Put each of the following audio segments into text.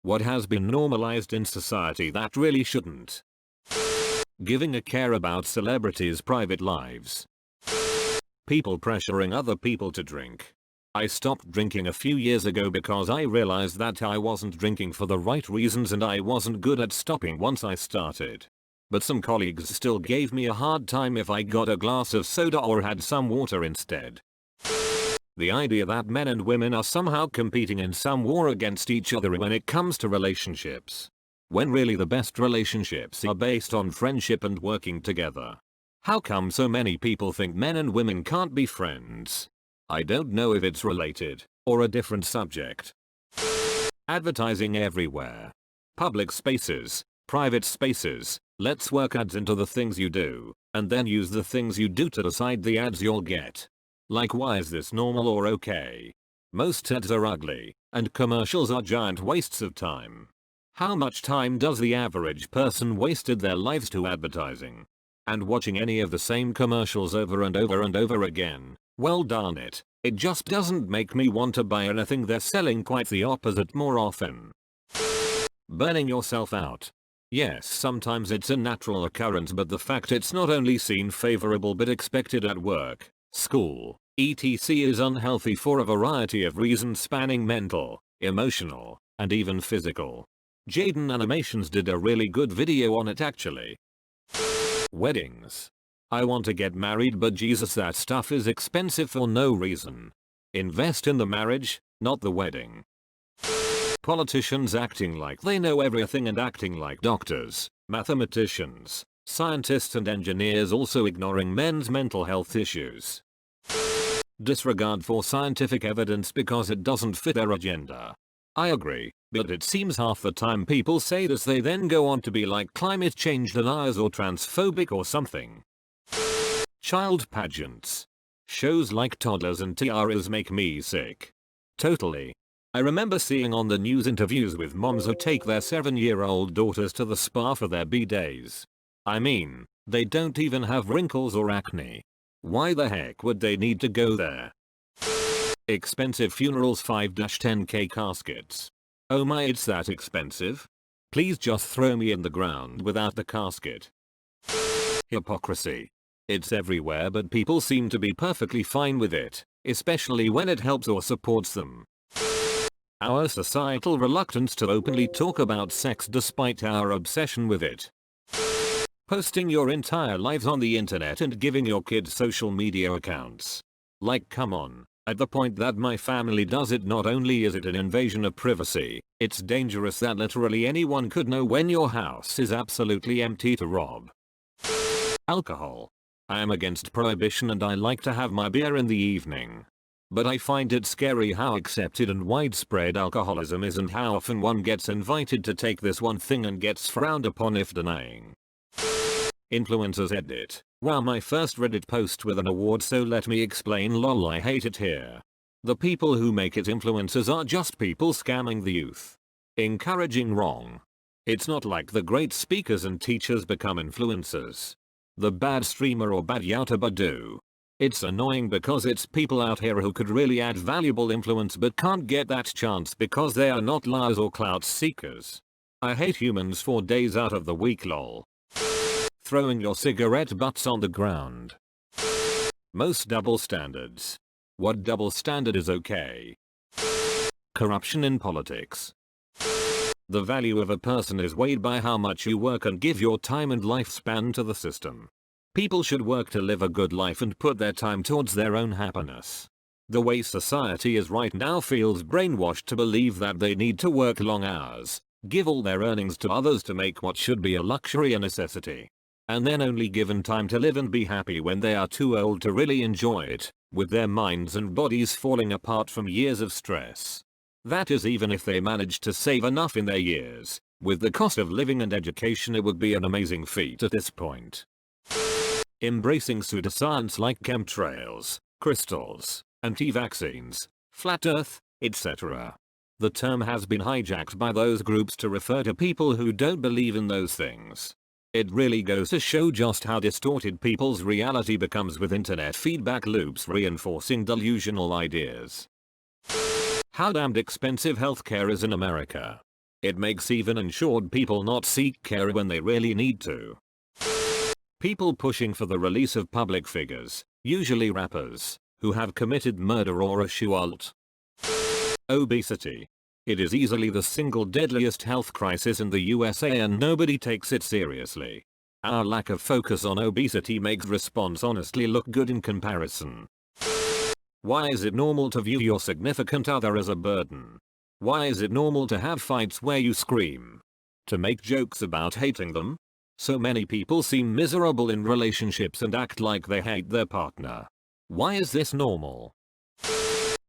What has been normalized in society that really shouldn't? Giving a care about celebrities' private lives. People pressuring other people to drink. I stopped drinking a few years ago because I realized that I wasn't drinking for the right reasons and I wasn't good at stopping once I started. But some colleagues still gave me a hard time if I got a glass of soda or had some water instead. The idea that men and women are somehow competing in some war against each other when it comes to relationships. When really the best relationships are based on friendship and working together. How come so many people think men and women can't be friends? I don't know if it's related or a different subject. Advertising everywhere. Public spaces, private spaces. Let's work ads into the things you do, and then use the things you do to decide the ads you'll get. Like, why is this normal or okay? Most ads are ugly, and commercials are giant wastes of time. How much time does the average person wasted their lives to advertising? And watching any of the same commercials over and over and over again? Well, darn it, it just doesn't make me want to buy anything. They're selling quite the opposite more often. Burning yourself out. Yes, sometimes it's a natural occurrence, but the fact it's not only seen favorable but expected at work, school, etc. is unhealthy for a variety of reasons spanning mental, emotional, and even physical. Jaden Animations did a really good video on it actually. Weddings. I want to get married, but Jesus, that stuff is expensive for no reason. Invest in the marriage, not the wedding. Politicians acting like they know everything and acting like doctors, mathematicians, scientists and engineers, also ignoring men's mental health issues. Disregard for scientific evidence because it doesn't fit their agenda. I agree, but it seems half the time people say this they then go on to be like climate change deniers or transphobic or something. Child pageants. Shows like toddlers and tiaras make me sick. Totally. I remember seeing on the news interviews with moms who take their 7-year-old daughters to the spa for their B-days. I mean, they don't even have wrinkles or acne. Why the heck would they need to go there? Expensive funerals. 5-10k caskets. Oh my, it's that expensive? Please just throw me in the ground without the casket. Hypocrisy. It's everywhere, but people seem to be perfectly fine with it, especially when it helps or supports them. Our societal reluctance to openly talk about sex despite our obsession with it. Posting your entire lives on the internet and giving your kids social media accounts. Like, come on. At the point that my family does it, not only is it an invasion of privacy, it's dangerous that literally anyone could know when your house is absolutely empty to rob. Alcohol. I am against prohibition and I like to have my beer in the evening. But I find it scary how accepted and widespread alcoholism is and how often one gets invited to take this one thing and gets frowned upon if denying. Influencers edit. Wow, my first Reddit post with an award, so let me explain. Lol, I hate it here. The people who make it influencers are just people scamming the youth. Encouraging wrong. It's not like the great speakers and teachers become influencers. The bad streamer or bad YouTuber do. It's annoying because it's people out here who could really add valuable influence but can't get that chance because they are not liars or clout seekers. I hate humans 4 days out of the week. Lol. Throwing your cigarette butts on the ground. Most double standards. What double standard is okay? Corruption in politics. The value of a person is weighed by how much you work and give your time and lifespan to the system. People should work to live a good life and put their time towards their own happiness. The way society is right now feels brainwashed to believe that they need to work long hours, give all their earnings to others to make what should be a luxury a necessity. And then only given time to live and be happy when they are too old to really enjoy it, with their minds and bodies falling apart from years of stress. That is even if they manage to save enough in their years. With the cost of living and education, it would be an amazing feat at this point. Embracing pseudoscience like chemtrails, crystals, anti-vaccines, flat earth, etc. The term has been hijacked by those groups to refer to people who don't believe in those things. It really goes to show just how distorted people's reality becomes with internet feedback loops reinforcing delusional ideas. How damned expensive healthcare is in America. It makes even insured people not seek care when they really need to. People pushing for the release of public figures, usually rappers, who have committed murder or assault. Obesity. It is easily the single deadliest health crisis in the USA and nobody takes it seriously. Our lack of focus on obesity makes response honestly look good in comparison. Why is it normal to view your significant other as a burden? Why is it normal to have fights where you scream? To make jokes about hating them? So many people seem miserable in relationships and act like they hate their partner. Why is this normal?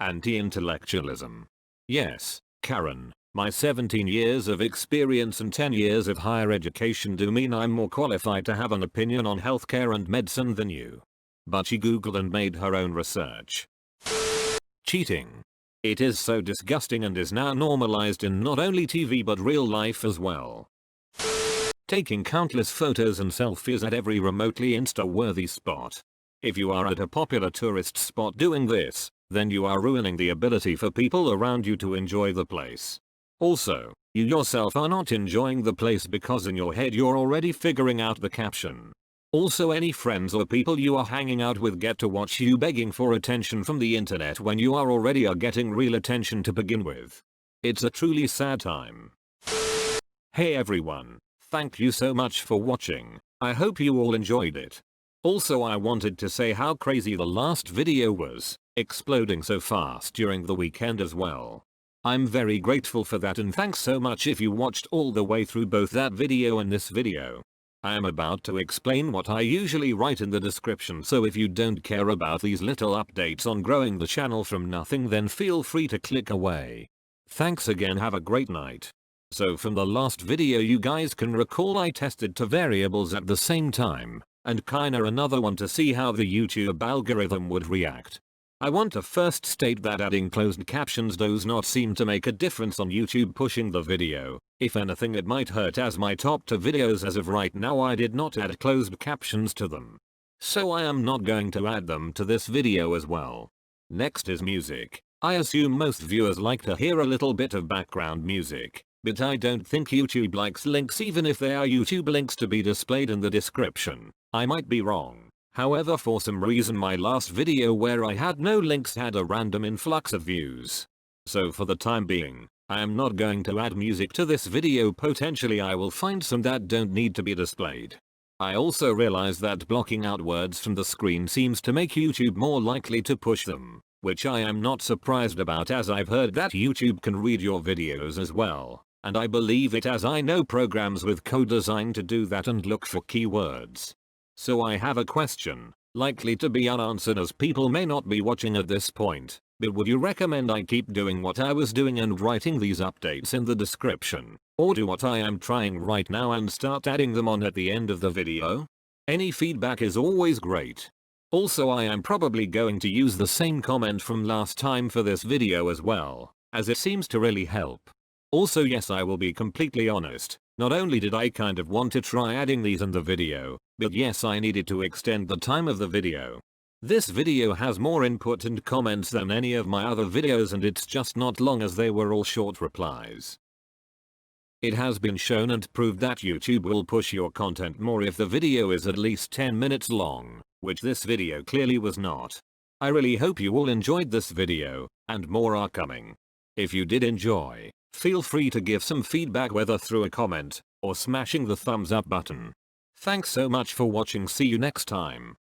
Anti-intellectualism. Yes, Karen, my 17 years of experience and 10 years of higher education do mean I'm more qualified to have an opinion on healthcare and medicine than you. But she googled and made her own research. Cheating. It is so disgusting and is now normalized in not only TV but real life as well. Taking countless photos and selfies at every remotely Insta-worthy spot. If you are at a popular tourist spot doing this, then you are ruining the ability for people around you to enjoy the place. Also, you yourself are not enjoying the place because in your head you're already figuring out the caption. Also, any friends or people you are hanging out with get to watch you begging for attention from the internet when you are already getting real attention to begin with. It's a truly sad time. Hey everyone, thank you so much for watching. I hope you all enjoyed it. Also, I wanted to say how crazy the last video was, exploding so fast during the weekend as well. I'm very grateful for that and thanks so much if you watched all the way through both that video and this video. I am about to explain what I usually write in the description, so if you don't care about these little updates on growing the channel from nothing, then feel free to click away. Thanks again, have a great night. So from the last video you guys can recall I tested two variables at the same time, and kinda another one to see how the YouTube algorithm would react. I want to first state that adding closed captions does not seem to make a difference on YouTube pushing the video. If anything, it might hurt, as my top 2 videos as of right now I did not add closed captions to them. So I am not going to add them to this video as well. Next is music. I assume most viewers like to hear a little bit of background music, but I don't think YouTube likes links even if they are YouTube links to be displayed in the description. I might be wrong. However, for some reason my last video where I had no links had a random influx of views. So for the time being, I am not going to add music to this video. Potentially I will find some that don't need to be displayed. I also realize that blocking out words from the screen seems to make YouTube more likely to push them, which I am not surprised about, as I've heard that YouTube can read your videos as well, and I believe it, as I know programs with code designed to do that and look for keywords. So I have a question, likely to be unanswered as people may not be watching at this point, but would you recommend I keep doing what I was doing and writing these updates in the description, or do what I am trying right now and start adding them on at the end of the video? Any feedback is always great. Also, I am probably going to use the same comment from last time for this video as well, as it seems to really help. Also, yes, I will be completely honest, not only did I kind of want to try adding these in the video, but yes, I needed to extend the time of the video. This video has more input and comments than any of my other videos, and it's just not long as they were all short replies. It has been shown and proved that YouTube will push your content more if the video is at least 10 minutes long, which this video clearly was not. I really hope you all enjoyed this video, and more are coming. If you did enjoy, feel free to give some feedback, whether through a comment or smashing the thumbs up button. Thanks so much for watching. See you next time.